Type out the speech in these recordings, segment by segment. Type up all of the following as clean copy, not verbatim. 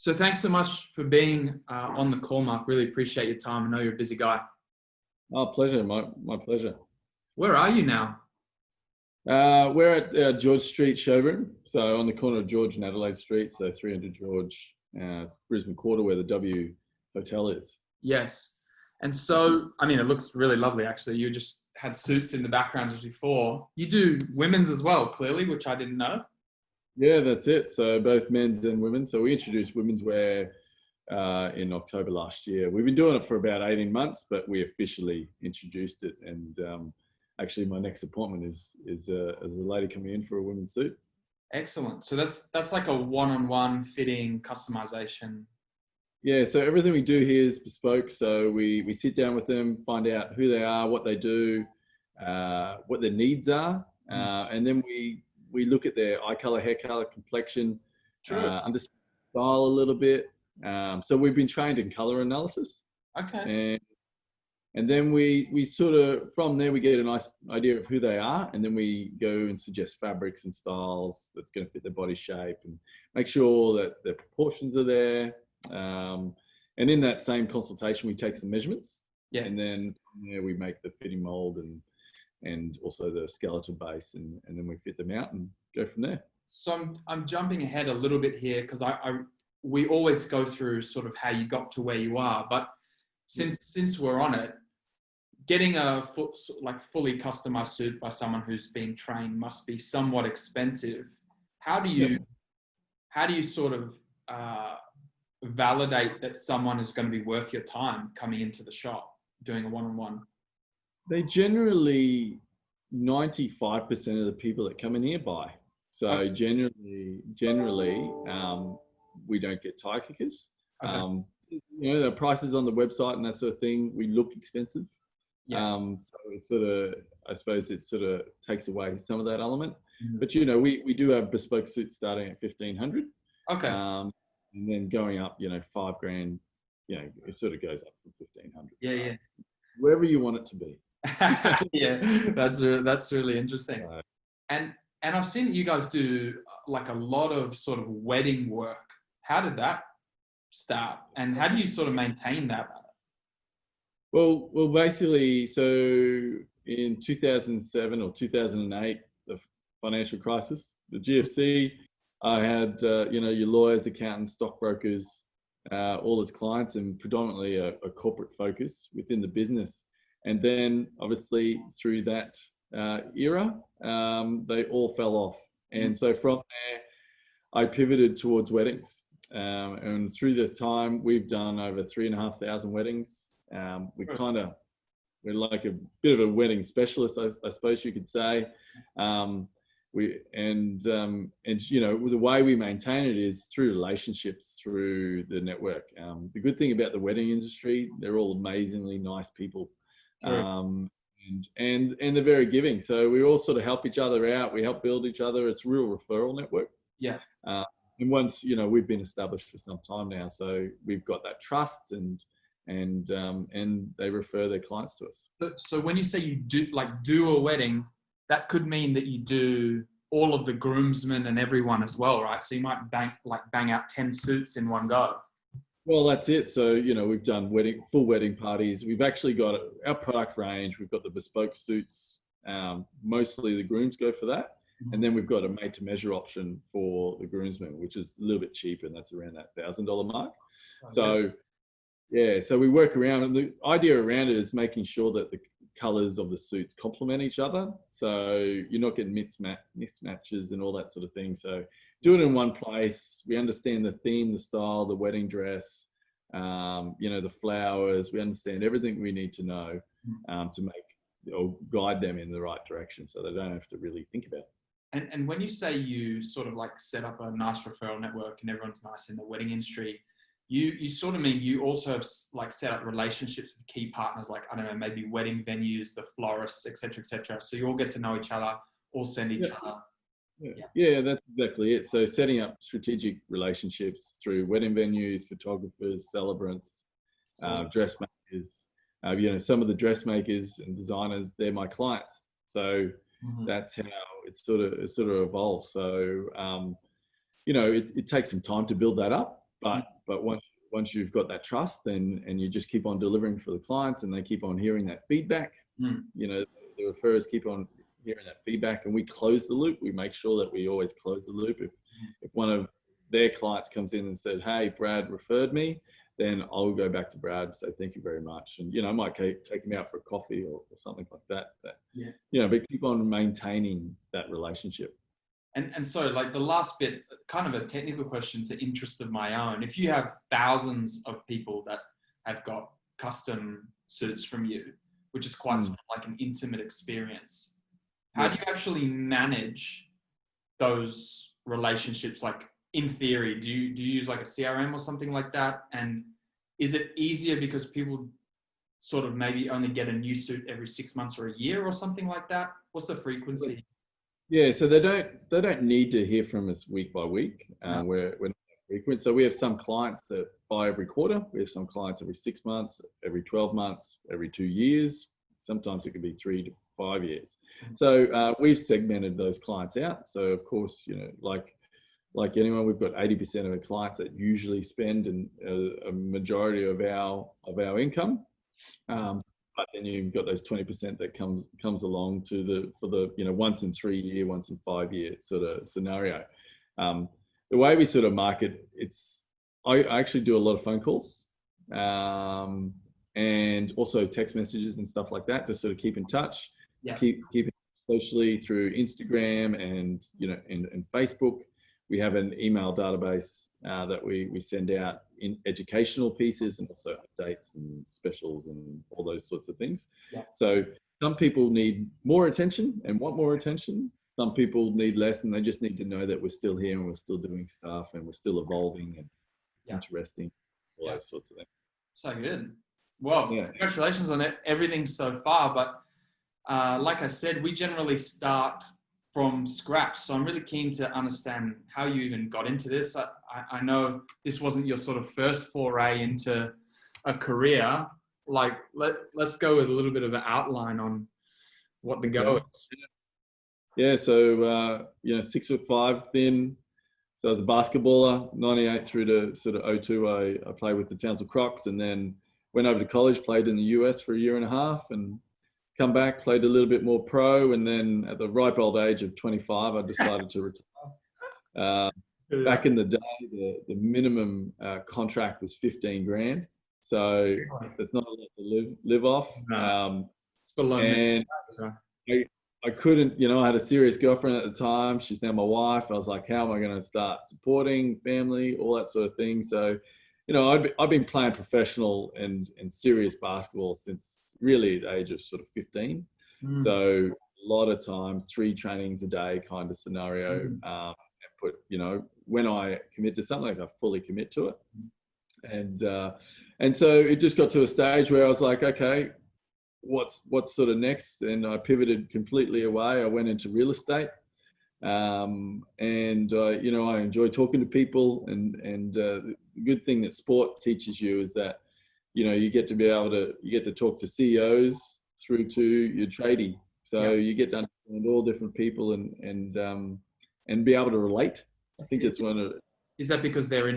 So thanks so much for being on the call, Mark. Really appreciate your time. I know you're a busy guy. Oh, pleasure. My pleasure. Where are you now? We're at George Street showroom. So on the corner of George and Adelaide Street. So 300 George. It's Brisbane Quarter where the W Hotel is. Yes. And so, I mean, it looks really lovely, actually. You just had suits in the background as before. You do women's as well, clearly, which I didn't know. Yeah, that's it. So both men's and women's. So we introduced women's wear in October last year. We've been doing it for about 18 months, but we officially introduced it. And actually, my next appointment is a lady coming in for a women's suit. Excellent. So that's like a one-on-one fitting customization. Yeah, so everything we do here is bespoke. So we sit down with them, find out who they are, what they do, what their needs are, and then we look at their eye color, hair color, complexion, understand style a little bit. So we've been trained in color analysis. Okay. And then we sort of, from there, we get a nice idea of who they are. And then we go and suggest fabrics and styles that's going to fit their body shape and make sure that the proportions are there. And in that same consultation, we take some measurements. Yeah. And then from there, we make the fitting mold and also the skeletal base. And then we fit them out and go from there. So I'm jumping ahead a little bit here because we always go through sort of how you got to where you are. But since we're on it, getting a fully customized suit by someone who's been trained must be somewhat expensive. How do you sort of validate that someone is going to be worth your time coming into the shop doing a one-on-one? They generally 95% of the people that come in here buy. So generally, we don't get tire kickers. Okay. The prices on the website and that sort of thing, we look expensive. Yeah. So it sort of, I suppose it sort of takes away some of that element. Mm-hmm. But, we do have bespoke suits starting at 1,500. Okay. And then going up, $5,000, it sort of goes up from 1,500. Yeah. Wherever you want it to be. Yeah, that's really interesting. And I've seen that you guys do like a lot of sort of wedding work. How did that start? And how do you sort of maintain that? Well, basically, so in 2007 or 2008, the financial crisis, the GFC, I had, your lawyers, accountants, stockbrokers, all as clients and predominantly a corporate focus within the business. And then obviously through that era, they all fell off. And so from there, I pivoted towards weddings. And through this time, we've done over 3,500 weddings. We're like a bit of a wedding specialist, I suppose you could say. The way we maintain it is through relationships, through the network. The good thing about the wedding industry, they're all amazingly nice people. Sure. And they're very giving. So we all sort of help each other out. We help build each other. It's a real referral network. Yeah. And once, we've been established for some time now, so we've got that trust and they refer their clients to us. So when you say you do a wedding, that could mean that you do all of the groomsmen and everyone as well, right? So you might bang out 10 suits in one go. Well, that's it. So, we've done full wedding parties. We've actually got our product range. We've got the bespoke suits. Mostly the grooms go for that. Mm-hmm. And then we've got a made to measure option for the groomsmen, which is a little bit cheaper, and that's around that $1,000 mark. So we work around, and the idea around it is making sure that the colors of the suits complement each other. So you're not getting mismatches and all that sort of thing. So do it in one place. We understand the theme, the style, the wedding dress, the flowers. We understand everything we need to know to make or guide them in the right direction so they don't have to really think about it. And when you say you sort of like set up a nice referral network and everyone's nice in the wedding industry, you sort of mean you also have like set up relationships with key partners, like, I don't know, maybe wedding venues, the florists, et cetera, so you all get to know each other, all send each other. Yeah, that's exactly it. So setting up strategic relationships through wedding venues, photographers, celebrants, dressmakers. Some of the dressmakers and designers, they're my clients. So that's how it sort of evolves. So, it takes some time to build that up. But once you've got that trust, and you just keep on delivering for the clients, and they keep on hearing that feedback, you know, the referrers keep on hearing that feedback, and we close the loop. We make sure that we always close the loop. If one of their clients comes in and said, "Hey, Brad referred me," then I'll go back to Brad and say, "Thank you very much." And, you know, I might take him out for a coffee or something like that. You know, but keep on maintaining that relationship. And so, like, the last bit, kind of a technical question, it's an interest of my own. If you have thousands of people that have got custom suits from you, which is quite sort of like an intimate experience, how do you actually manage those relationships? Like, in theory, do you use like a CRM or something like that? And is it easier because people sort of maybe only get a new suit every 6 months or a year or something like that? What's the frequency? Yeah, so they don't need to hear from us week by week. We're not frequent. So we have some clients that buy every quarter. We have some clients every 6 months, every 12 months, every 2 years. Sometimes it could be 3 to 5 years. So we've segmented those clients out. So of course, you know, like anyone, we've got 80% of our clients that usually spend a majority of our income. But then you've got those 20% that comes along for the you know, once in 3 year, once in 5 year sort of scenario. The way we sort of market, I actually do a lot of phone calls, and also text messages and stuff like that to sort of keep in touch. Keep it socially through Instagram and, you know, and Facebook. We have an email database that we send out in educational pieces, and also updates and specials and all those sorts of things. So some people need more attention and want more attention. Some people need less, and they just need to know that we're still here and we're still doing stuff and we're still evolving and interesting, all those sorts of things. So good. Well, congratulations on everything so far. But like I said, we generally start from scratch. So I'm really keen to understand how you even got into this. I know this wasn't your sort of first foray into a career. Like, let's go with a little bit of an outline on what the go is. Yeah, so, you know, 6'5", thin. So I was a basketballer, 98 through to sort of 02. I played with the Townsville Crocs, and then went over to college, played in the US for 1.5 years, and come back, played a little bit more pro, and then at the ripe old age of 25, I decided to retire. Back in the day, the minimum contract was 15 grand, so that's not a lot to live off. And I couldn't, you know, I had a serious girlfriend at the time. She's now my wife. I was like, how am I going to start supporting family, all that sort of thing? So, you know, I've been playing professional and serious basketball since really the age of sort of 15. So a lot of time, 3 trainings a day kind of scenario. And put, you know, when I commit to something, I fully commit to it. And so it just got to a stage where I was like, okay, what's sort of next? And I pivoted completely away. I went into real estate. You know, I enjoy talking to people, and the good thing that sport teaches you is that, you know, you get to talk to CEOs through to your tradie. So you get to understand all different people and be able to relate. I think it's one of. Is that because they're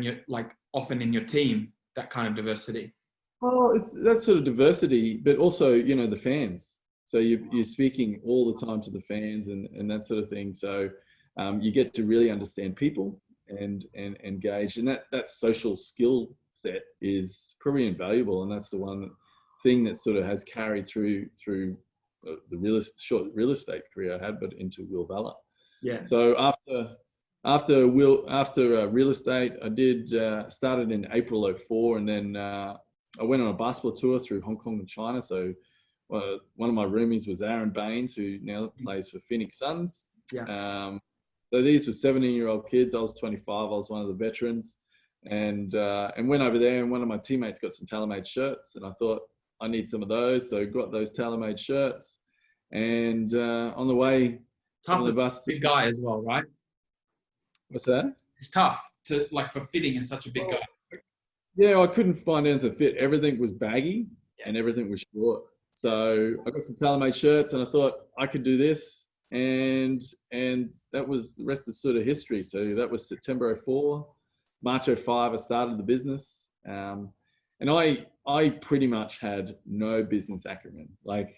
often in your team, that kind of diversity? Oh, it's that sort of diversity, but also, you know, the fans. So you're speaking all the time to the fans and that sort of thing. So you get to really understand people and engage, and that social skill set is pretty invaluable. And that's the one thing that sort of has carried through the short real estate career I had, but into Will Valla. Yeah. So after real estate, I did started in April 2004, and then I went on a basketball tour through Hong Kong and China. So one of my roomies was Aaron Baines, who now plays for Phoenix Suns. So these were 17-year-old kids. I was 25. I was one of the veterans, and went over there. And one of my teammates got some TaylorMade shirts, and I thought I need some of those. So got those TaylorMade shirts, and on the way on the bus, big guy as well, right? What's that? It's tough to for fitting as such a big guy. Yeah, I couldn't find anything to fit. Everything was baggy and everything was short. So I got some TaylorMade shirts, and I thought I could do this, and that was the rest of sort of history. So that was September 2004. March '05, I started the business. And I pretty much had no business acumen, like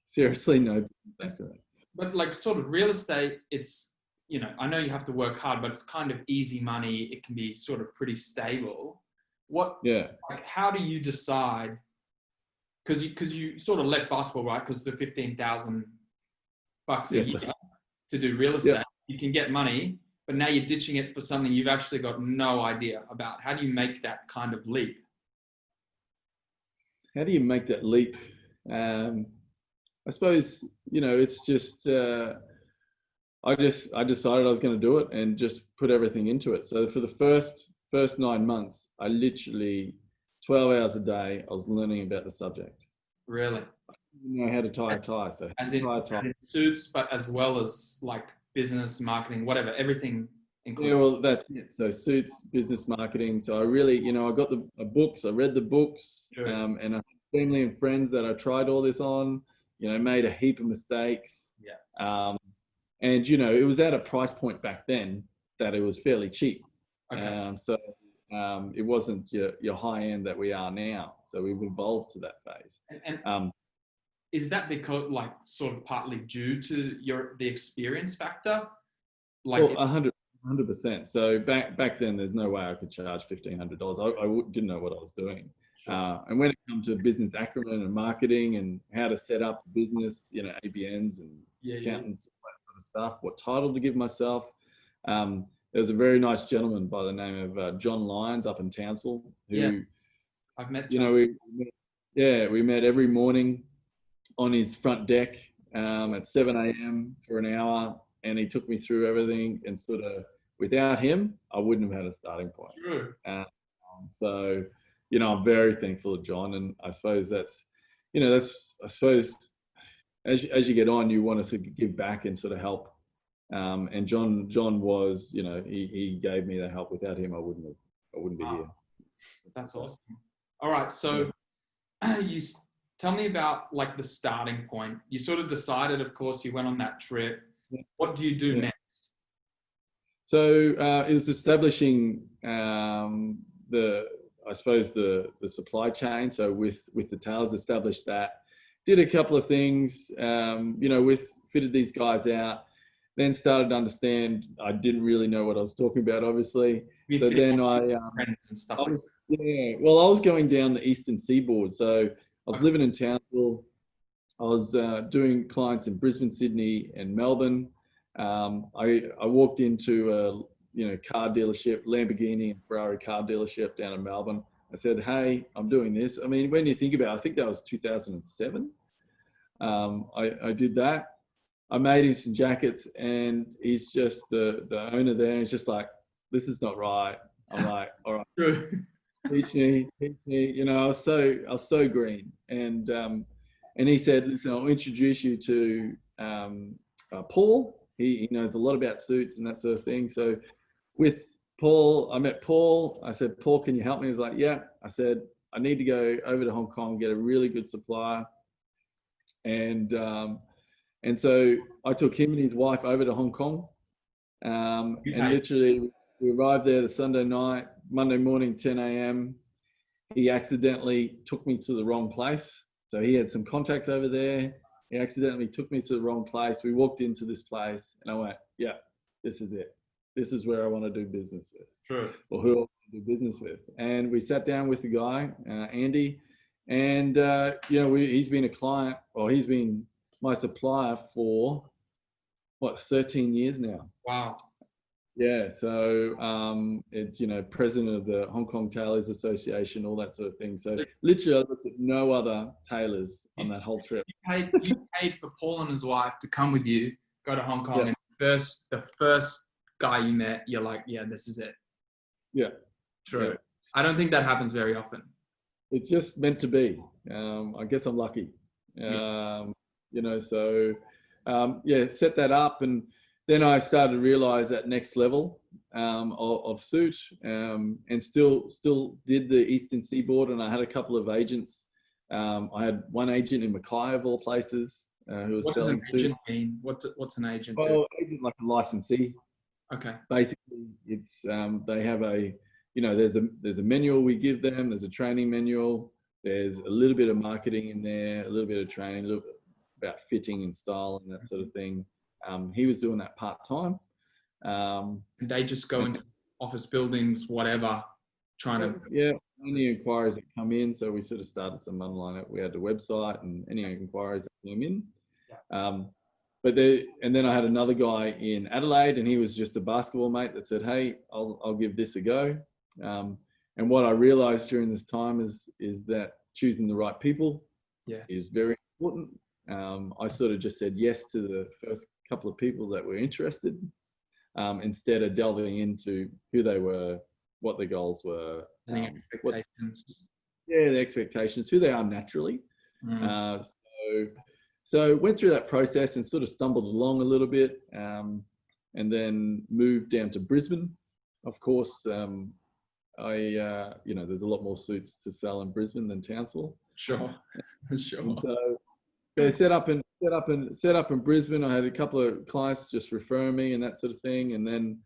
seriously, no business acumen. But like sort of real estate, it's, you know, I know you have to work hard, but it's kind of easy money. It can be sort of pretty stable. Yeah. Like, how do you decide? Because you sort of left basketball, right? Because the $15,000 a Yes. year to do real estate, Yeah. you can get money, but now you're ditching it for something you've actually got no idea about. How do you make that kind of leap? How do you make that leap? I suppose, you know, it's just, I decided I was going to do it and just put everything into it. So for the first 9 months, I literally 12 hours a day, I was learning about the subject. Really? I didn't know how to tie a tie. So As in suits, but as well as like business, marketing, whatever, everything included. Yeah, well, that's it. So suits, business, marketing. So I really, you know, I got the books, I read the books, Sure. and I had family and friends that I tried all this on, you know, made a heap of mistakes. Yeah. And, you know, it was at a price point back then that it was fairly cheap. Okay. So it wasn't your high end that we are now. So we've evolved to that phase. And is that because, like, sort of partly due to the experience factor? Like, well, 100%. So back then, there's no way I could charge $1,500. I didn't know what I was doing. sure. And when it comes to business acumen and marketing and how to set up a business, you know, ABNs and accountants, all that sort of stuff, what title to give myself. There was a very nice gentleman by the name of John Lyons up in Townsville, who, I've met you John. know, we met every morning on his front deck at 7 a.m. for an hour, and he took me through everything. And sort of, without him, I wouldn't have had a starting point. True. So, you know, I'm very thankful to John, and I suppose that's, you know, I suppose as you get on, you want to give back and sort of help. And John was, you know, he gave me the help. Without him, I wouldn't be here. That's awesome. All right, so you tell me about like the starting point. You sort of decided, of course, you went on that trip. What do you do next? So it was establishing I suppose the supply chain. So with the tails, established that. Did a couple of things, you know, fitted these guys out. Then started to understand. I didn't really know what I was talking about, obviously. So then friends and stuff. I was going down the eastern seaboard. So I was living in Townsville. I was doing clients in Brisbane, Sydney, and Melbourne. I walked into a car dealership, Lamborghini and Ferrari car dealership down in Melbourne. I said, "Hey, I'm doing this." I mean, when you think about it, I think that was 2007. I did that. I made him some jackets, and he's just the owner there. He's just like, "This is not right." I'm like, "All right, teach me." You know, I was so green, and he said, "Listen, I'll introduce you to Paul. He knows a lot about suits and that sort of thing." So with Paul, I met Paul. I said, "Paul, can you help me?" He was like, "Yeah." I said, "I need to go over to Hong Kong, get a really good supplier." And so I took him and his wife over to Hong Kong. And literally we arrived there the Sunday night, Monday morning, 10 a.m. He accidentally took me to the wrong place. So he had some contacts over there. He accidentally took me to the wrong place. We walked into this place and I went, "Yeah, this is it. This is where I want to do business with." True. Or who I want to do business with. And we sat down with the guy, Andy, and you know, he's been a client, or he's been my supplier for 13 years now. Wow. Yeah. So you know, president of the Hong Kong Tailors Association, all that sort of thing. So literally, I looked at no other tailors on that whole trip. You paid for Paul and his wife to come with you, go to Hong Kong, and the first guy you met, you're like, "Yeah, this is it." Yeah. True. Yeah. I don't think that happens very often. It's just meant to be. I guess I'm lucky. You know, so set that up, and then I started to realize that next level of suit, and still did the Eastern Seaboard, and I had a couple of agents. I had one agent in Mackay of all places who was selling suits. What's an agent? Well, agent like a licensee. Okay. Basically, it's they have a you know, there's a manual we give them. There's a training manual. There's a little bit of marketing in there, a little bit of training, a little bit about fitting and style and that sort of thing. He was doing that part time. And they just go into office buildings, whatever, trying to. Yeah, any inquiries that come in. So we sort of started some online. We had the website and any inquiries that came in. And then I had another guy in Adelaide, and he was just a basketball mate that said, "Hey, I'll give this a go." And what I realized during this time is that choosing the right people is very important. I sort of just said yes to the first couple of people that were interested, instead of delving into who they were, what the goals were, expectations. The expectations, who they are naturally. So went through that process and sort of stumbled along a little bit, and then moved down to Brisbane. Of course, there's a lot more suits to sell in Brisbane than Townsville. Sure. And so set up in Brisbane. I had a couple of clients just referring me and that sort of thing, and then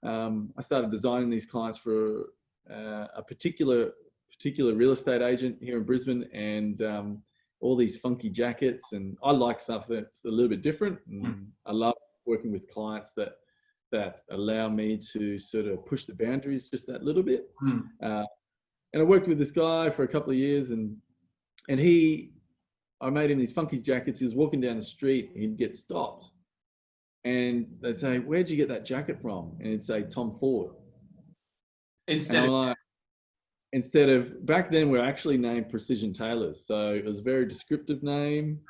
I started designing these clients for a particular real estate agent here in Brisbane, and all these funky jackets. And I like stuff that's a little bit different. And I love working with clients that allow me to sort of push the boundaries just that little bit. And I worked with this guy for a couple of years, and I made him these funky jackets. He was walking down the street, he'd get stopped, and they'd say, "Where'd you get that jacket from?" And he'd say, "Tom Ford." Instead of back then, we're actually named Precision Tailors, so it was a very descriptive name.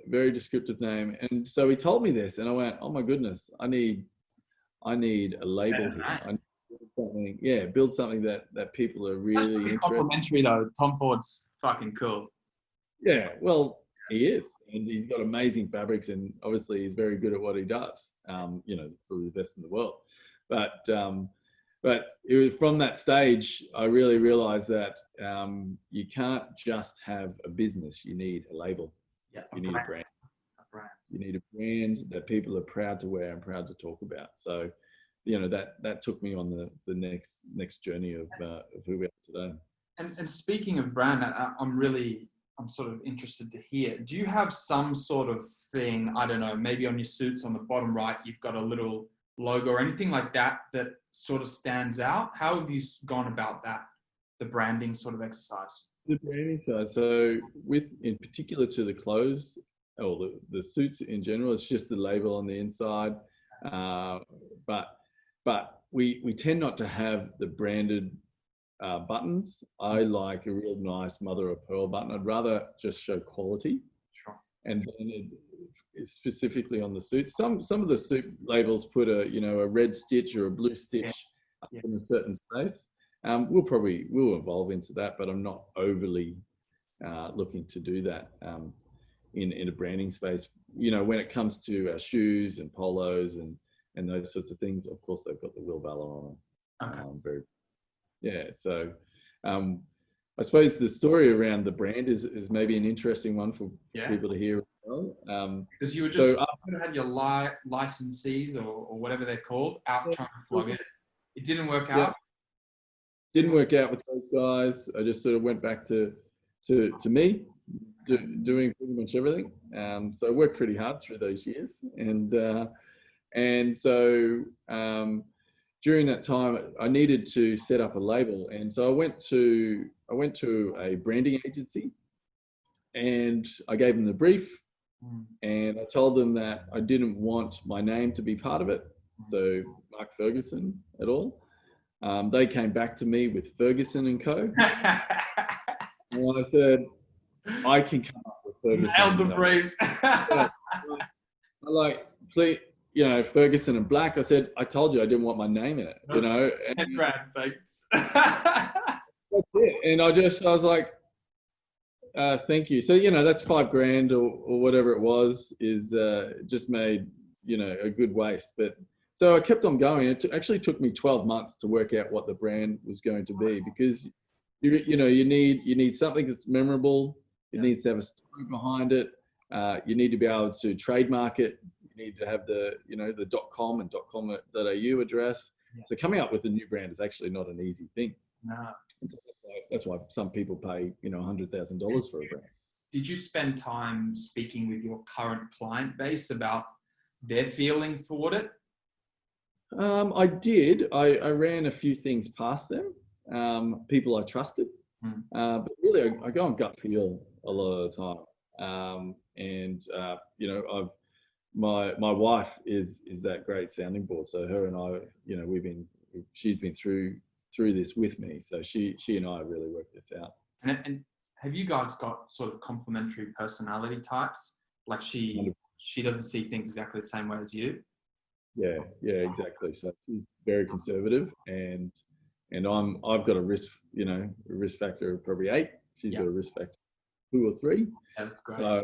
Very descriptive name. And so he told me this, and I went, "Oh my goodness, I need a label here. I need to build something that people are really interested." Complimentary though. Tom Ford's fucking cool. Yeah, well, he is, and he's got amazing fabrics, and obviously he's very good at what he does. Probably the best in the world. But it was from that stage I really realized that you can't just have a business. You need a label. You need a brand. You need a brand that people are proud to wear and proud to talk about. So, that took me on the next journey of who we are today. And speaking of brand, I'm sort of interested to hear. Do you have some sort of thing? I don't know. Maybe on your suits on the bottom right, you've got a little logo or anything like that sort of stands out. How have you gone about that? The branding sort of exercise. The branding side. So in particular to the clothes or the suits in general, it's just the label on the inside. But we tend not to have the branded buttons. I like a real nice mother of pearl button. I'd rather just show quality. Sure. And then specifically on the suits, some of the suit labels put a red stitch or a blue stitch in a certain space. We'll evolve into that, but I'm not overly looking to do that in a branding space. When it comes to our shoes and polos and those sorts of things, of course they've got the Will Valor on them. Okay. So I suppose the story around the brand is maybe an interesting one for people to hear as well. Because you were just had your licensees or whatever they're called out trying to flog it. It didn't work out. Didn't work out with those guys. I just sort of went back to me doing pretty much everything. So I worked pretty hard through those years, and so during that time I needed to set up a label, and so I went to a branding agency, and I gave them the brief, and I told them that I didn't want my name to be part of it, so Mark Ferguson at all. They came back to me with Ferguson and Co. And I said, I can come up with Ferguson. Nailed the brief. I like, please, Ferguson and Black. I said, I told you I didn't want my name in it. And Brad, thanks. That's it. And I was like, thank you. So, that's $5,000 or whatever it was, is just made, a good waste. But so I kept on going. It actually took me 12 months to work out what the brand was going to be, because you need something that's memorable. It needs to have a story behind it. You need to be able to trademark it. You need to have the .com and .com.au address. Yeah. So coming up with a new brand is actually not an easy thing. No. And so that's why some people pay, $100,000 for a brand. Did you spend time speaking with your current client base about their feelings toward it? I did. I ran a few things past them, people I trusted. But really, I go on gut feel a lot of the time. My wife is that great sounding board. So her and I, she's been through this with me. So she and I really worked this out. And have you guys got sort of complementary personality types? Like she doesn't see things exactly the same way as you? Yeah, exactly. So she's very conservative, and I've got a risk factor of probably 8. She's got a risk factor 2 or 3. That's great. So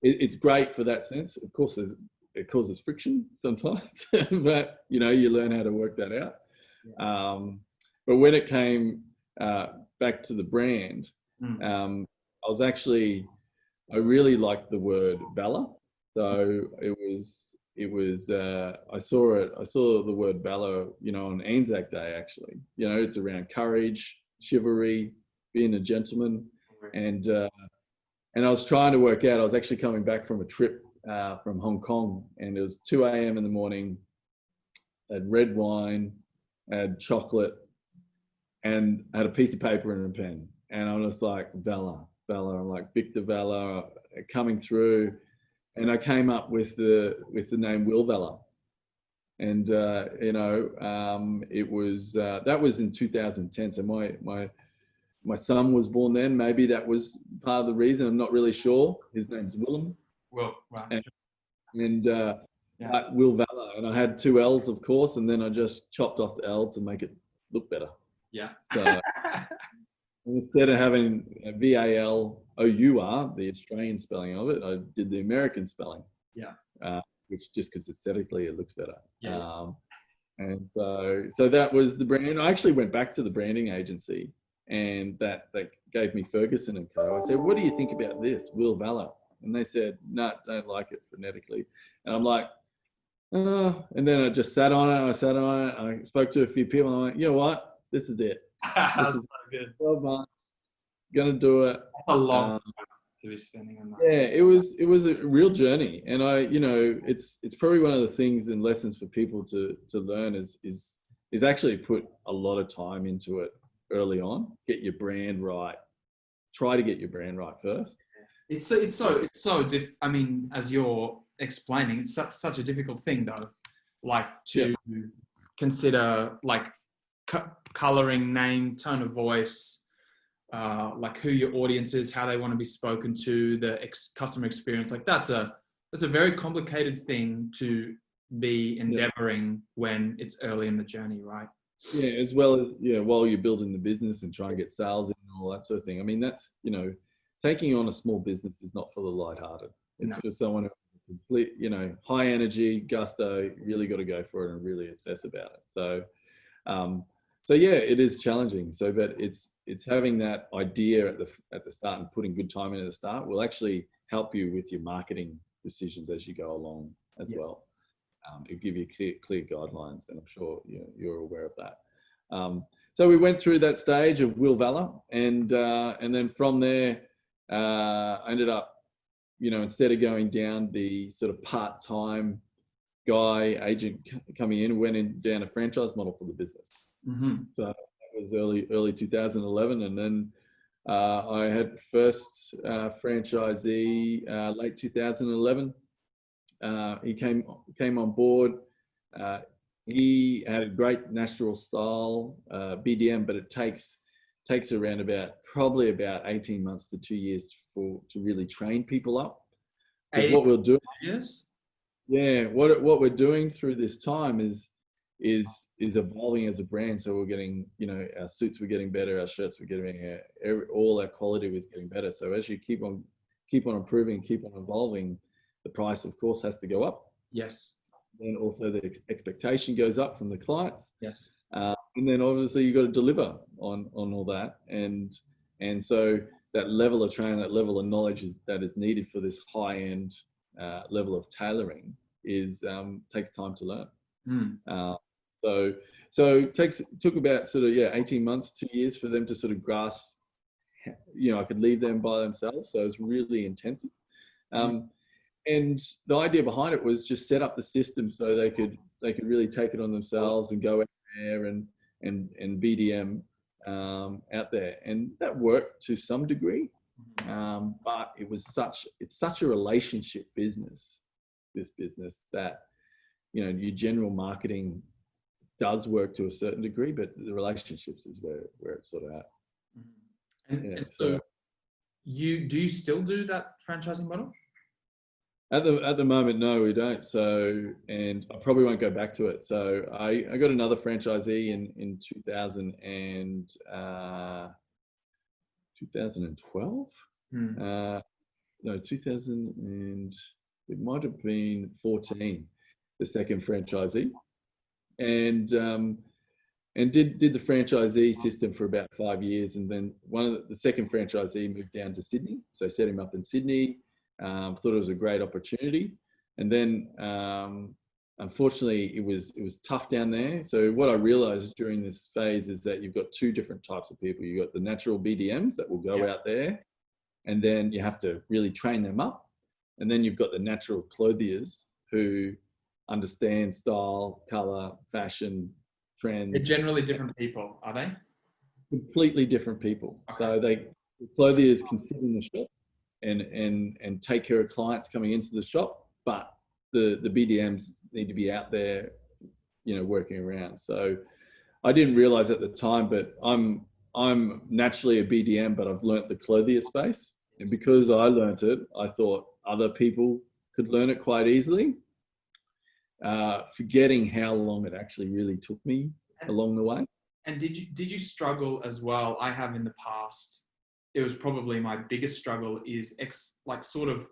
it's great for that sense. Of course, it causes friction sometimes, but you learn how to work that out. Yeah. But when it came back to the brand, I really liked the word valor. So I saw the word valor, on Anzac Day, actually. It's around courage, chivalry, being a gentleman. And I was trying to work out, I was actually coming back from a trip from Hong Kong, and it was 2 a.m. in the morning. I had red wine, I had chocolate, and I had a piece of paper and a pen. And I was like, valor. I'm like, Victor Valor coming through. And I came up with the name Will Valor. And, it was, that was in 2010. So my son was born then. Maybe that was part of the reason. I'm not really sure. His name's Willem. Will, right. And Will Valor. And I had 2 L's, of course. And then I just chopped off the L to make it look better. Yeah. So instead of having VALOUR, the Australian spelling of it, I did the American spelling. Yeah. Which just because aesthetically it looks better. Yeah. And so that was the brand. I actually went back to the branding agency, and that gave me Ferguson and Co. I said, "What do you think about this, Will Valor?" And they said, "No, don't like it phonetically." And I'm like, "Oh." And then I just sat on it. I spoke to a few people. And I'm like, "You know what? This is it. This is so good. 12 months. Gonna do it." A long time to be spending on that. Yeah, it was a real journey, and it's probably one of the things and lessons for people to learn is actually put a lot of time into it early on. Get your brand right. Try to get your brand right first. I mean, as you're explaining, it's such a difficult thing though, like to consider like coloring, name, tone of voice, like who your audience is, how they want to be spoken to, the customer experience. Like that's a very complicated thing to be endeavoring when it's early in the journey, right? Yeah, as well as while you're building the business and trying to get sales in and all that sort of thing. I mean, that's taking on a small business is not for the lighthearted. It's for someone who complete, high energy, gusto, really got to go for it and really obsess about it. So yeah, it is challenging. So, but it's having that idea at the start and putting good time in at the start will actually help you with your marketing decisions as you go along as well. It'll give you clear guidelines, and I'm sure you're aware of that. So we went through that stage of Will Valor, and then from there, I ended up, instead of going down the sort of part-time guy agent coming in, went down a franchise model for the business. Mm-hmm. So that was early 2011, and then I had first franchisee late 2011. He came on board. He had a great natural style BDM, but it takes around probably about 18 months to 2 years to really train people up. Because what we'll do, what we're doing through this time is evolving as a brand. So we're getting, our suits were getting better, our shirts were getting, all our quality was getting better. So as you keep on improving, keep on evolving, the price, of course, has to go up. Yes. Then also the expectation goes up from the clients. Yes. And then obviously you've got to deliver on all that. And so that level of training, that level of knowledge that is needed for this high end level of tailoring takes time to learn. So it took about sort of 18 months, 2 years for them to sort of grasp, I could leave them by themselves. So it was really intensive. And the idea behind it was just set up the system so they could really take it on themselves and go out there and BDM out there, and that worked to some degree. But it's such a relationship business, this business, that your general marketing does work to a certain degree, but the relationships is where it's sort of at. And so do you still do that franchising model? At the moment, no, we don't. So, and I probably won't go back to it. So I got another franchisee in 2012. No, 2000, and it might have been 14, the second franchisee. And did the franchisee system for about 5 years. And then the second franchisee moved down to Sydney. So I set him up in Sydney. Thought it was a great opportunity, and then unfortunately it was tough down there. So what I realized during this phase is that you've got two different types of people. You've got the natural BDMs that will go out there, and then you have to really train them up, and then you've got the natural clothiers who understand style, color, fashion, trends. They're generally different people, are they? Completely different people. Okay. So the clothiers can sit in the shop and take care of clients coming into the shop, but the BDMs need to be out there, working around. So I didn't realize at the time, but I'm naturally a BDM, but I've learnt the clothier space, and because I learnt it, I thought other people could learn it quite easily, forgetting how long it actually really took me along the way. And did you struggle as well? I have in the past. It was probably my biggest struggle is sort of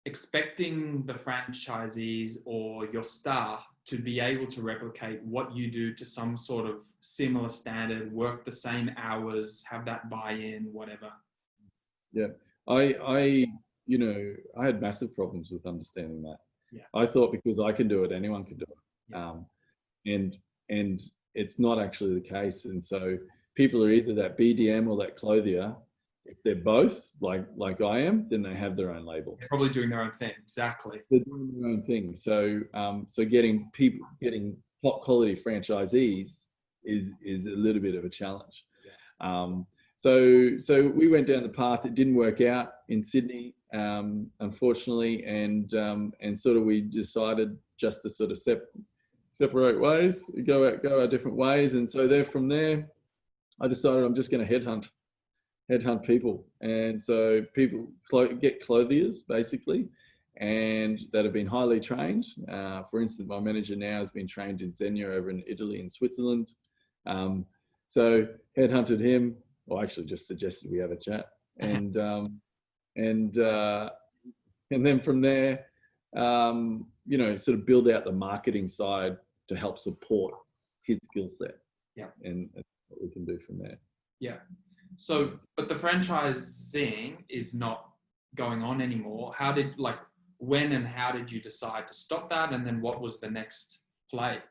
expecting the franchisees or your staff to be able to replicate what you do to some sort of similar standard, work the same hours, have that buy-in, whatever. Yeah, I had massive problems with understanding that. Yeah. I thought because I can do it, anyone can do it. Yeah. And it's not actually the case. And so people are either that BDM or that clothier. If they're both like I am, then they have their own label. They're probably doing their own thing. Exactly. They're doing their own thing. So getting top quality franchisees is a little bit of a challenge. Yeah. So we went down the path. It didn't work out in Sydney, unfortunately, and sort of we decided just to sort of separate ways, go our different ways. And so from there, I decided I'm just going to headhunt people. And so people get clothiers basically, and that have been highly trained. For instance, my manager now has been trained in Zegna over in Italy and Switzerland. So headhunted him, or actually just suggested we have a chat, and then from there, sort of build out the marketing side to help support his skill set. Yeah. And that's what we can do from there. Yeah. So, but the franchising is not going on anymore. When and how did you decide to stop that? And then what was the next play?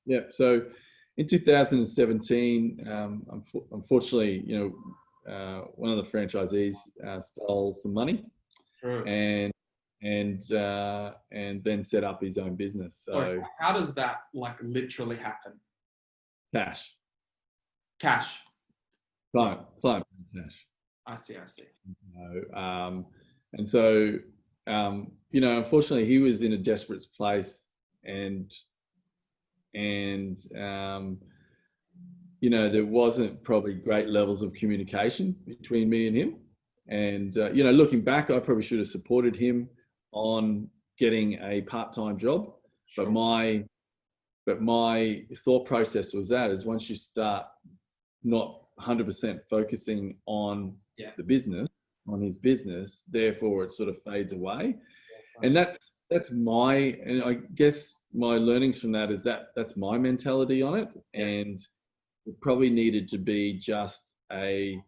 Yeah. So in 2017, unfortunately, one of the franchisees stole some money. Sure. and then set up his own business. So how does that literally happen? Cash. Client cash. I see. And so, unfortunately, he was in a desperate place, and there wasn't probably great levels of communication between me and him. And, looking back, I probably should have supported him on getting a part-time job. Sure. But my thought process was is once you start not 100% focusing on the business, on his business, therefore it sort of fades away. And that's and I guess my learnings from that is that's my mentality on it. And it probably needed to be just a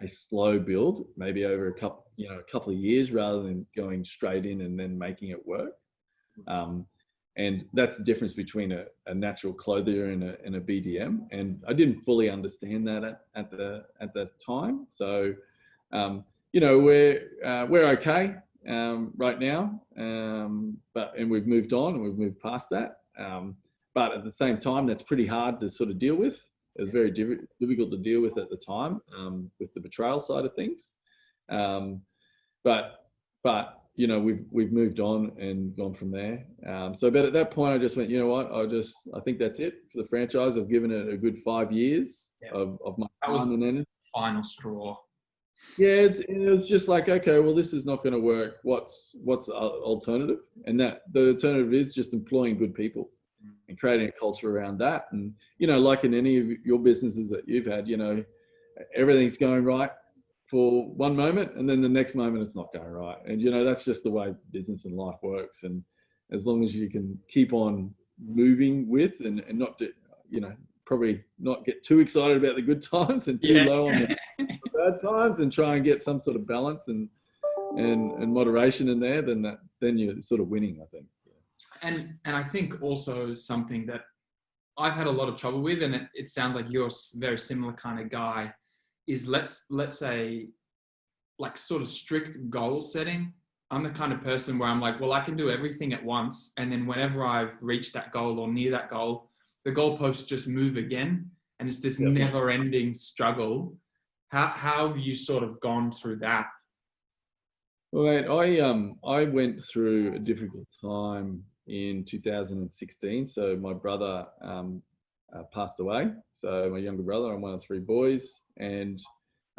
slow build, maybe over a couple of years, rather than going straight in and then making it work. And that's the difference between a natural clothier and a BDM. And I didn't fully understand that at the time. So, you know, we're okay right now, and we've moved on and we've moved past that. But at the same time, that's pretty hard to sort of deal with. It was very difficult to deal with at the time, with the betrayal side of things. But you know, we've moved on and gone from there. So, but at that point, I just went, you know what? I think that's it for the franchise. I've given it a good 5 years of my time and energy. Final straw. Yeah, it was just like, okay, well, this is not going to work. What's the alternative? And that the alternative is just employing good people and creating a culture around that. And, you know, like in any of your businesses that you've had, you know, everything's going right for one moment, and then the next moment it's not going right. And, you know, that's just the way business and life works. And as long as you can keep on moving with and not, you know, probably not get too excited about the good times and too low on the bad times, and try and get some sort of balance and moderation in there, then you're sort of winning, I think. And I think also something that I've had a lot of trouble with, and it sounds like you're a very similar kind of guy, is let's say like sort of strict goal setting. I'm the kind of person where I'm like, well, I can do everything at once, and then whenever I've reached that goal or near that goal, the goalposts just move again, and it's this never-ending struggle. How have you sort of gone through that? Well, I went through a difficult time in 2016. So my brother passed away. So my younger brother, I'm one of 3 boys. And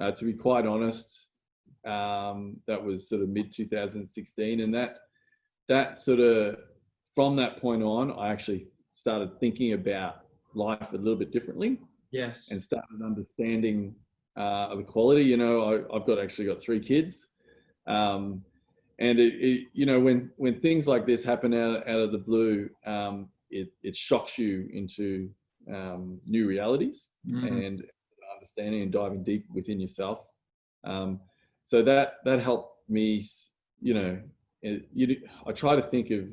to be quite honest, that was sort of mid 2016. And that sort of, from that point on, I actually started thinking about life a little bit differently. Yes. And started understanding the quality. You know, I've actually got 3 kids. And it you know, when things like this happen out of the blue, it shocks you into new realities and understanding and diving deep within yourself. So that helped me, you know, I try to think of,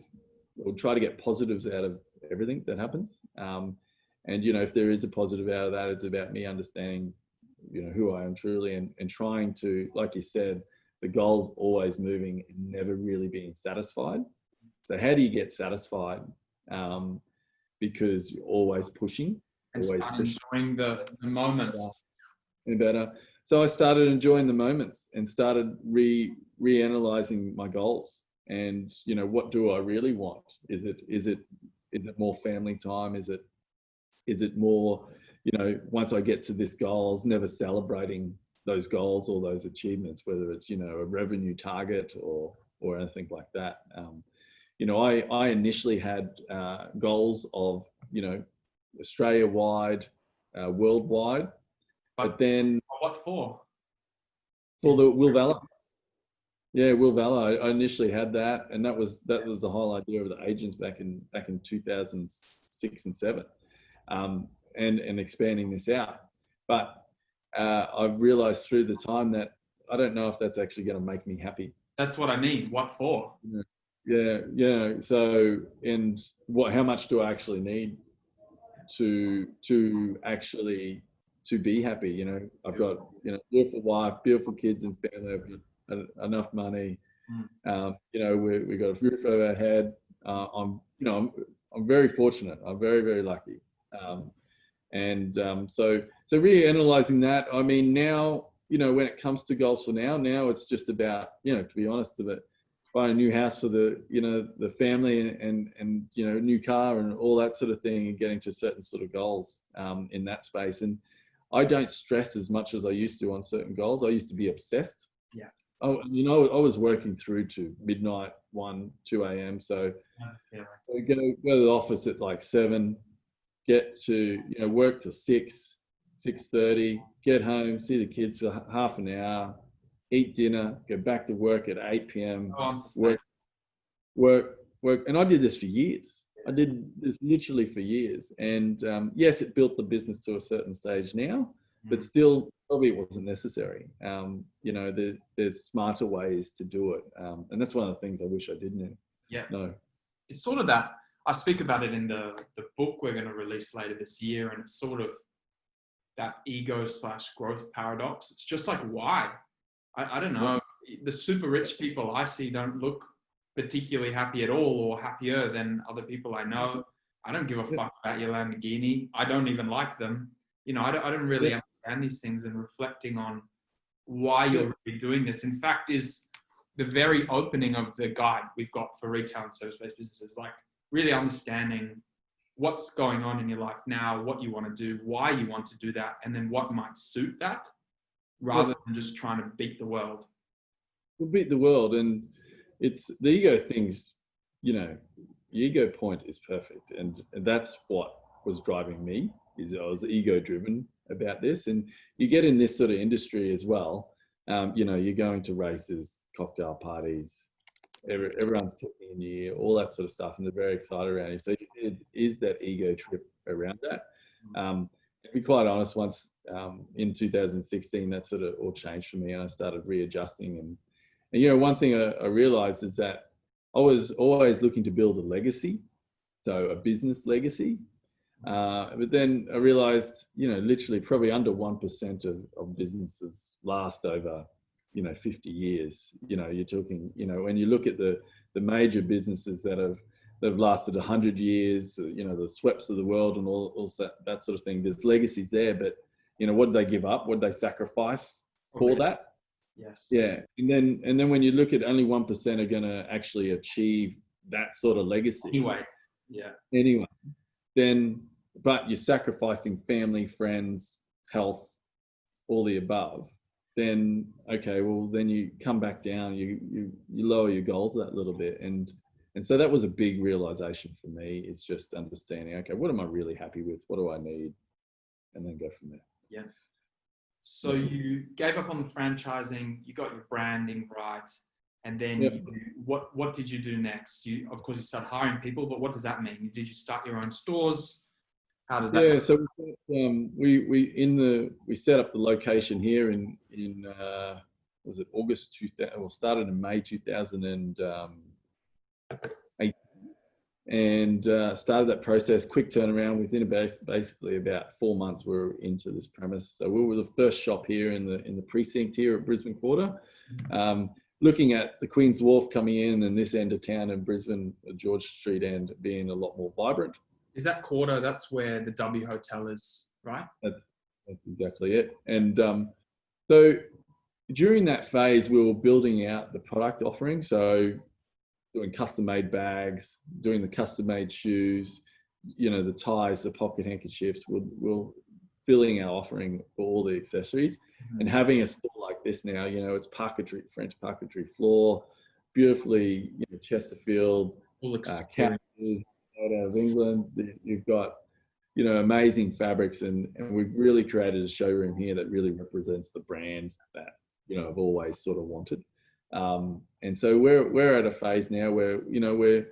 or try to get positives out of everything that happens. And, you know, if there is a positive out of that, it's about me understanding, you know, who I am truly, and trying to, like you said, the goal's always moving and never really being satisfied. So how do you get satisfied? Because you're always pushing. And start enjoying the moments. And better. So I started enjoying the moments and started reanalyzing my goals. And, you know, what do I really want? Is it more family time? Is it more, you know, once I get to this goal, I was never celebrating those goals or those achievements, whether it's, you know, a revenue target or anything like that. You know, I initially had goals of, you know, Australia-wide, worldwide, but then... What for? For the Will Valor. Yeah, Will Valor. I initially had that, and that was the whole idea of the agents back in 2006 and 7, and expanding this out. But I've realized through the time that I don't know if that's actually going to make me happy. That's what I mean. What for? Yeah. So, and how much do I actually need to actually to be happy? You know, I've got, you know, beautiful wife, beautiful kids and family. I've got enough money. You know, we got a roof over our head. I'm very fortunate. I'm very, very lucky. So reanalyzing that, I mean, now, you know, when it comes to goals for now it's just about, you know, to be honest, about buying a new house for the, you know, the family and, you know, new car and all that sort of thing, and getting to certain sort of goals in that space. And I don't stress as much as I used to on certain goals. I used to be obsessed. Yeah. Oh, you know, I was working through to midnight, 1, 2 a.m. So I go to the office at like 7, get to, you know, work till 6:30, get home, see the kids for half an hour, eat dinner, go back to work at 8 p.m. Work. And I did this for years. I did this literally for years. And yes, it built the business to a certain stage now, but still probably it wasn't necessary. You know, there's smarter ways to do it. And that's one of the things I wish I did know. Yeah. No. It's sort of that, I speak about it in the book we're going to release later this year, and it's sort of that ego / growth paradox. It's just like, why? I don't know. The super rich people I see don't look particularly happy at all, or happier than other people I know. I don't give a fuck about your Lamborghini. I don't even like them. You know, I don't really understand these things, and reflecting on why you're really doing this, in fact, is the very opening of the guide we've got for retail and service-based businesses. Like, really understanding what's going on in your life now, what you want to do, why you want to do that, and then what might suit that, rather than just trying to beat the world. We'll beat the world, and it's the ego things, you know, the ego point is perfect. And that's what was driving me, is I was ego driven about this. And you get in this sort of industry as well. You know, you're going to races, cocktail parties, everyone's talking in your ear, all that sort of stuff, and they're very excited around you. So it is that ego trip around that. To be quite honest, once in 2016, that sort of all changed for me, and I started readjusting. And you know, one thing I realized is that I was always looking to build a legacy, so a business legacy. But then I realized, you know, literally probably under 1% of businesses last over, you know, 50 years. You know, you're talking, you know, when you look at the major businesses that have lasted 100 years, you know, the Sweps of the world and all that sort of thing, there's legacies there. But, you know, what did they give up? What did they sacrifice for that? Yes. Yeah. And then when you look at only 1% are going to actually achieve that sort of legacy. Anyway, then, but you're sacrificing family, friends, health, all the above, then, okay, well, then you come back down, you lower your goals that little bit. And so that was a big realization for me, is just understanding, okay, what am I really happy with? What do I need? And then go from there. Yeah. So you gave up on the franchising, you got your branding right. And then what did you do next? Of course, you started hiring people, but what does that mean? Did you start your own stores? How does that? Yeah, so we set up the location here in was it August 2000? Well, started in May 2008, and started that process. Quick turnaround. Within basically about 4 months, we were into this premise. So we were the first shop here in the precinct here at Brisbane Quarter. Looking at the Queen's Wharf coming in, and this end of town in Brisbane, George Street end, being a lot more vibrant. Is that Quarter? That's where the W Hotel is, right? That's exactly it. And so during that phase, we were building out the product offering. So doing custom-made bags, doing the custom-made shoes, you know, the ties, the pocket handkerchiefs. We're filling our offering for all the accessories. And having a store like this now, you know, it's parquetry, French parquetry floor, beautifully, you know, Chesterfield, out of England. You've got, you know, amazing fabrics, and we've really created a showroom here that really represents the brand that, you know, I've always sort of wanted. And so we're at a phase now where, you know, we're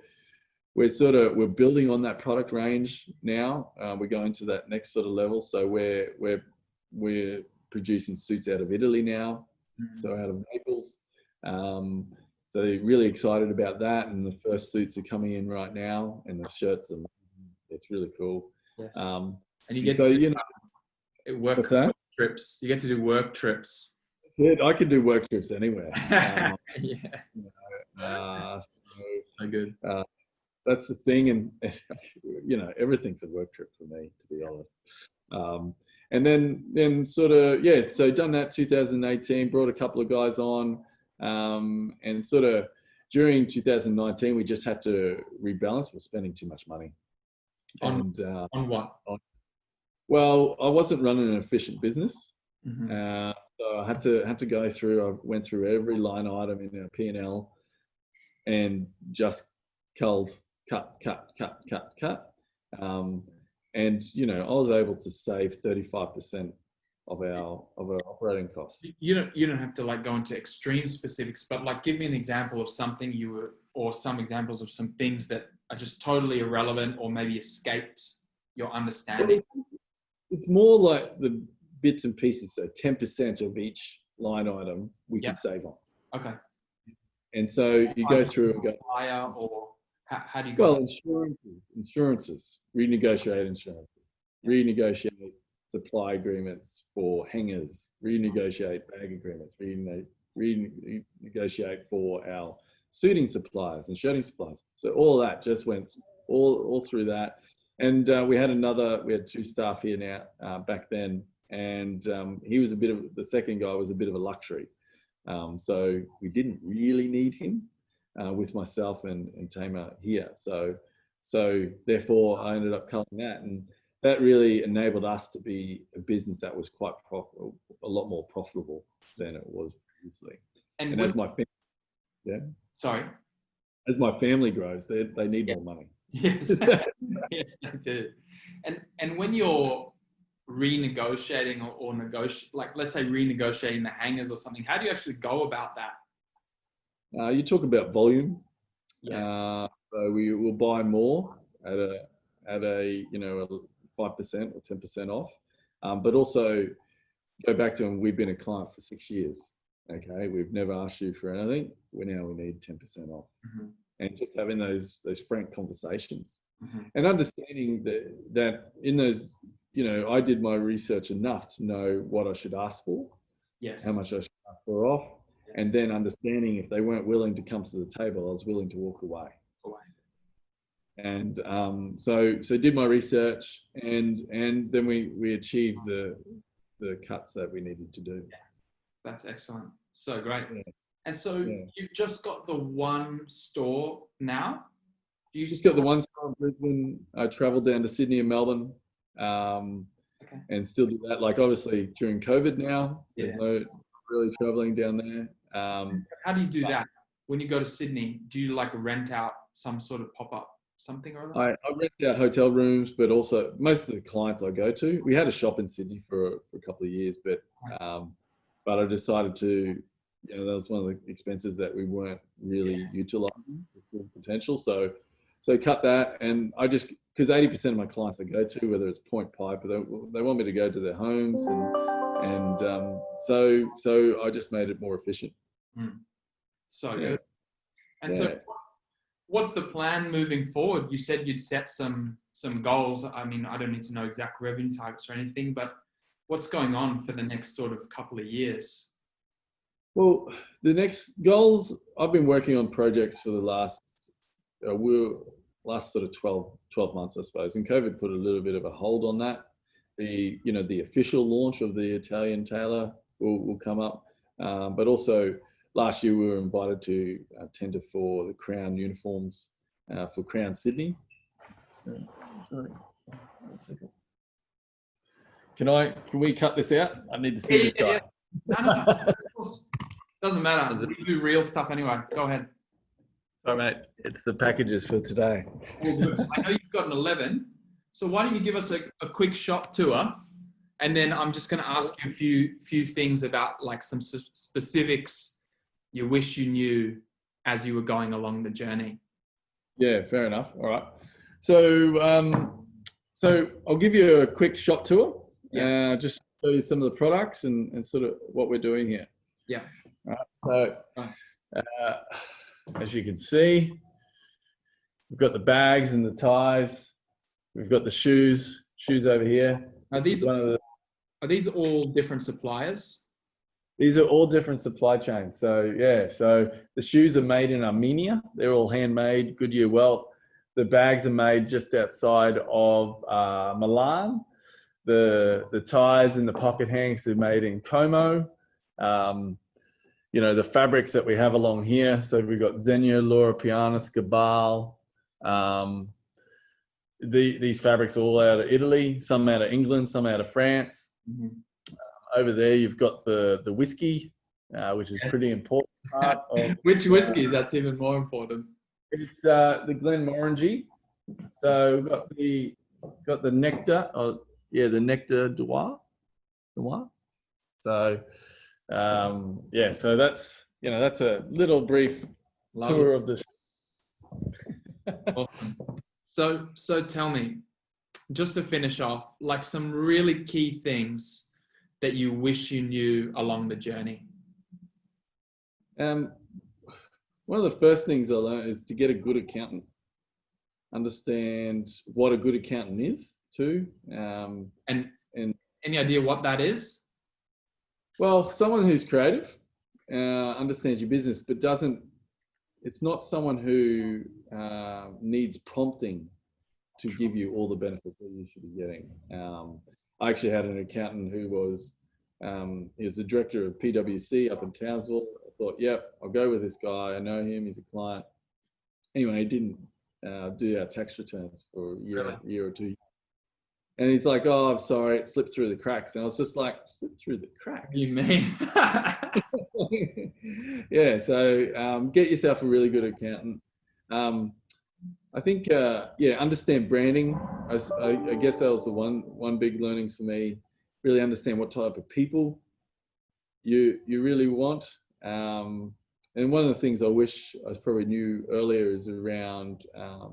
building on that product range now. We're going to that next sort of level. So we're producing suits out of Italy now, so out of Naples. So really excited about that, and the first suits are coming in right now, and the shirts, and it's really cool. Yes. And you get to do work trips. You get to do work trips. I could do work trips anywhere. So good. That's the thing, and you know, everything's a work trip for me, to be honest. And then sort of, so done that 2018, brought a couple of guys on, and sort of during 2019, we just had to rebalance. We're spending too much money. On what? Well, I wasn't running an efficient business. So I had to go through. I went through every line item in our P&L and just cut. And you know, I was able to save 35% of our operating costs. You don't have to like go into extreme specifics, but like give me an example of something or some examples of some things that are just totally irrelevant or maybe escaped your understanding. It's more like the bits and pieces. So 10% of each line item we can save on. Okay. And so you go through and go higher or How do you go? Well, insurances, renegotiate insurance, renegotiate supply agreements for hangers, renegotiate bag agreements, renegotiate for our suiting suppliers and shirting suppliers. So all that just went all through that. And we had two staff here now back then, and he was the second guy was a bit of a luxury. So we didn't really need him with myself and Tamer here. So therefore I ended up cutting that, and that really enabled us to be a business that was quite profitable, a lot more profitable than it was previously. And as my family grows, they need more money. Yes, yes, they do. And when you're renegotiating or like let's say renegotiating the hangers or something, how do you actually go about that? You talk about volume. Yes. So we will buy more at a 5% or 10% off, but also go back to, we've been a client for 6 years. Okay, we've never asked you for anything. We need 10% off, and just having those frank conversations, and understanding that in those, I did my research enough to know what I should ask for, how much I should ask for off, and then understanding if they weren't willing to come to the table, I was willing to walk away. And so did my research, and then we achieved the cuts that we needed to do. That's excellent. So great. Yeah. And so you've just got the one store now? You just got the one store in Brisbane. I traveled down to Sydney and Melbourne, and still do that. Like obviously during COVID now, there's no really traveling down there. How do you do that? When you go to Sydney, do you like rent out some sort of pop-up something or other? I rent out hotel rooms, but also most of the clients I go to, we had a shop in Sydney for a couple of years, but I decided to, that was one of the expenses that we weren't really utilizing to full potential. So cut that, and I just, because 80% of my clients I go to, whether it's Point Pipe, they want me to go to their homes, and so I just made it more efficient. So good. And so what's the plan moving forward? You said you'd set some goals. I mean, I don't need to know exact revenue targets or anything, but what's going on for the next sort of couple of years? Well, the next goals, I've been working on projects for the last sort of 12 months, I suppose. And COVID put a little bit of a hold on that. The official launch of the Italian tailor will come up. But also last year we were invited to tender for the Crown uniforms for Crown Sydney. Sorry, 1 second. Can we cut this out? I need to see this guy. No, of course. Doesn't matter. We do real stuff anyway. Go ahead. Sorry, mate. It's the packages for today. All good. I know you've got an 11. So why don't you give us a quick shop tour, and then I'm just going to ask you a few things about like some specifics you wish you knew as you were going along the journey. Yeah, fair enough. All right. So I'll give you a quick shop tour. Just show you some of the products and sort of what we're doing here. Yeah. All right. So as you can see, we've got the bags and the ties. We've got the shoes over here. Are these all different suppliers? These are all different supply chains. So so the shoes are made in Armenia. They're all handmade, Goodyear welt. The bags are made just outside of Milan. The ties and the pocket hanks are made in Como. The fabrics that we have along here. So we've got Zegna, Loro Piana, Scabal. These fabrics are all out of Italy, some out of England, some out of France. Over there, you've got the whiskey, which is pretty important. Which whiskies? That's even more important. It's the Glenmorangie. So we've got the Nectar. The Nectar Noir. So so that's that's a little brief tour of the. Awesome. So tell me, just to finish off, like some really key things that you wish you knew along the journey. One of the first things I learned is to get a good accountant. understand what a good accountant is too. And and any idea what that is? well, someone who's creative, understands your business, but it's not someone who needs prompting to give you all the benefits that you should be getting. I actually had an accountant who was, he was the director of PwC up in Townsville. I thought, yep, I'll go with this guy. I know him, he's a client. Anyway, he didn't do our tax returns for a year or two. And he's like, oh, I'm sorry, it slipped through the cracks. And I was just like, slipped through the cracks? What do you mean? Yeah, so get yourself a really good accountant. I think, understand branding. I guess that was the one big learnings for me. Really understand what type of people you really want. And one of the things I wish I probably knew earlier is around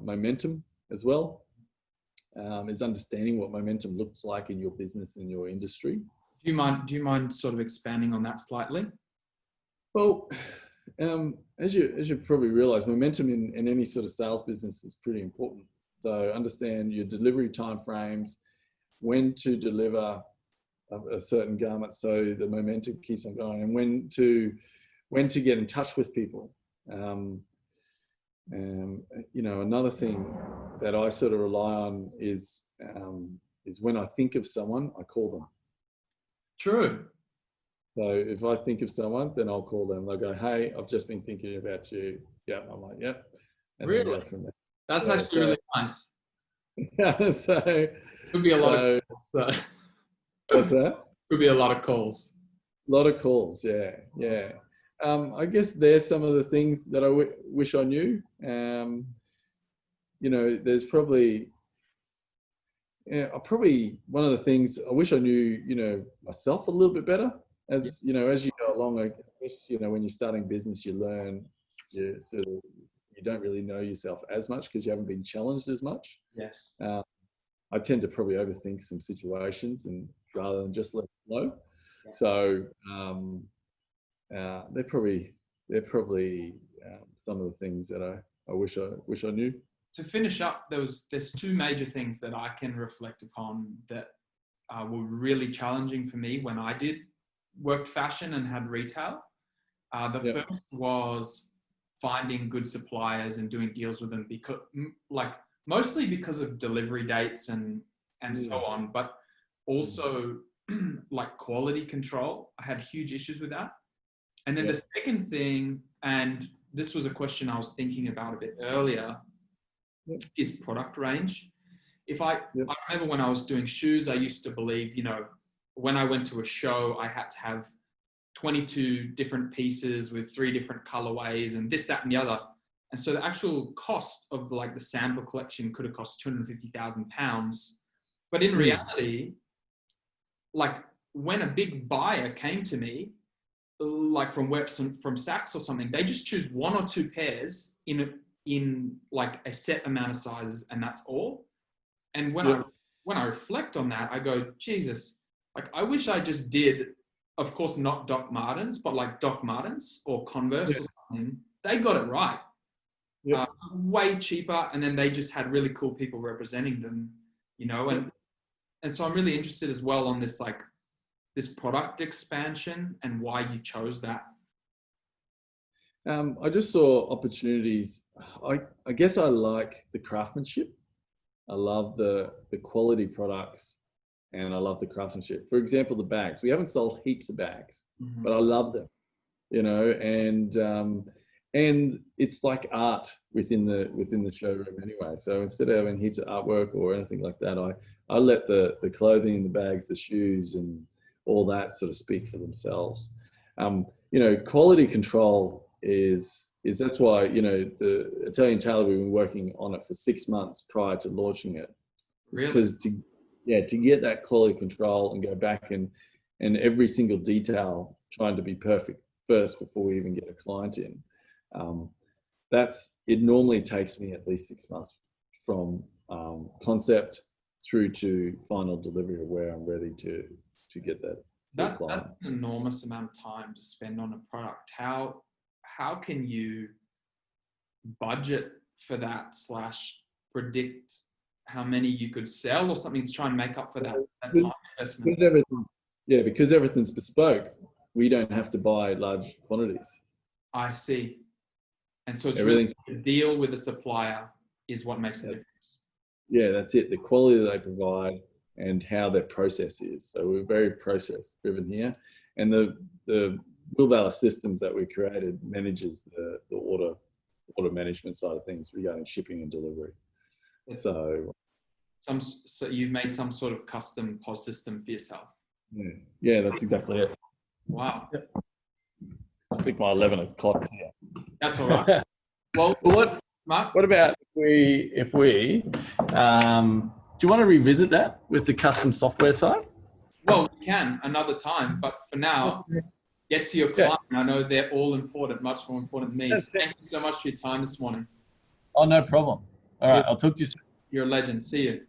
momentum as well. Is understanding what momentum looks like in your business and your industry. Do you mind sort of expanding on that slightly? Well, as you probably realize, momentum in any sort of sales business is pretty important. So understand your delivery timeframes, when to deliver a certain garment so the momentum keeps on going, and when to get in touch with people. Another thing that I sort of rely on is when I think of someone, I call them. True. So if I think of someone, then I'll call them. They'll go, hey, I've just been thinking about you. Yeah, I'm like, yep. And really? From there. That's actually really nice. So could be a lot of calls. What's that? Could be a lot of calls. A lot of calls, yeah. I guess there's some of the things that I wish I knew. There's probably one of the things I wish I knew, myself a little bit better. As you go along, I guess, when you're starting business, you learn, you don't really know yourself as much because you haven't been challenged as much. Yes. I tend to probably overthink some situations and rather than just let it flow. Yeah. So they're probably some of the things that I wish I knew. To finish up, there's two major things that I can reflect upon that were really challenging for me when I worked fashion and had retail. The first was finding good suppliers and doing deals with them because, mostly because of delivery dates and so on, but also quality control. I had huge issues with that. And then the second thing, and this was a question I was thinking about a bit earlier, is product range. I remember when I was doing shoes, I used to believe, when I went to a show, I had to have 22 different pieces with 3 different colorways and this, that, and the other. And so the actual cost of the sample collection could have cost £250,000. But in reality, when a big buyer came to me, from Saks or something, they just choose 1 or 2 pairs in a set amount of sizes, and that's all. And when I reflect on that, I go, Jesus, I wish I just did, of course, not Doc Martens, but Doc Martens or Converse or something. They got it right. Way cheaper, and then they just had really cool people representing them, and so I'm really interested as well on this this product expansion and why you chose that. I just saw opportunities. I guess I like the craftsmanship. I love the quality products, and I love the craftsmanship. For example, the bags. We haven't sold heaps of bags, but I love them. And it's like art within the showroom anyway. So instead of having heaps of artwork or anything like that, I let the clothing, the bags, the shoes, and all that sort of speak for themselves. Quality control is that's why, the Italian Tailor, we've been working on it for 6 months prior to launching it. Because to get that quality control and go back and every single detail trying to be perfect first before we even get a client in. It normally takes me at least 6 months from concept through to final delivery of where I'm ready to get that. That's an enormous amount of time to spend on a product. How can you budget for that predict how many you could sell or something to try and make up for that Because- time investment? Because everything's bespoke, we don't have to buy large quantities. I see. And so it's Everything's really the deal with the supplier is what makes a Yep. difference. Yeah, that's it. The quality that they provide and how their process is. So we're very process driven here. And the Willvalor systems that we created manages the order management side of things regarding shipping and delivery. So So you've made some sort of custom POS system for yourself. yeah, that's exactly it. Wow. I think my 11 o'clock's here. That's all right. Well, Mark, What about if we do you want to revisit that with the custom software side? well, we can another time, but for now, get to your client. I know they're all important, much more important than me. That's it. Thank you so much for your time this morning. Oh, no problem. All right, I'll talk to you soon. You're a legend. See you.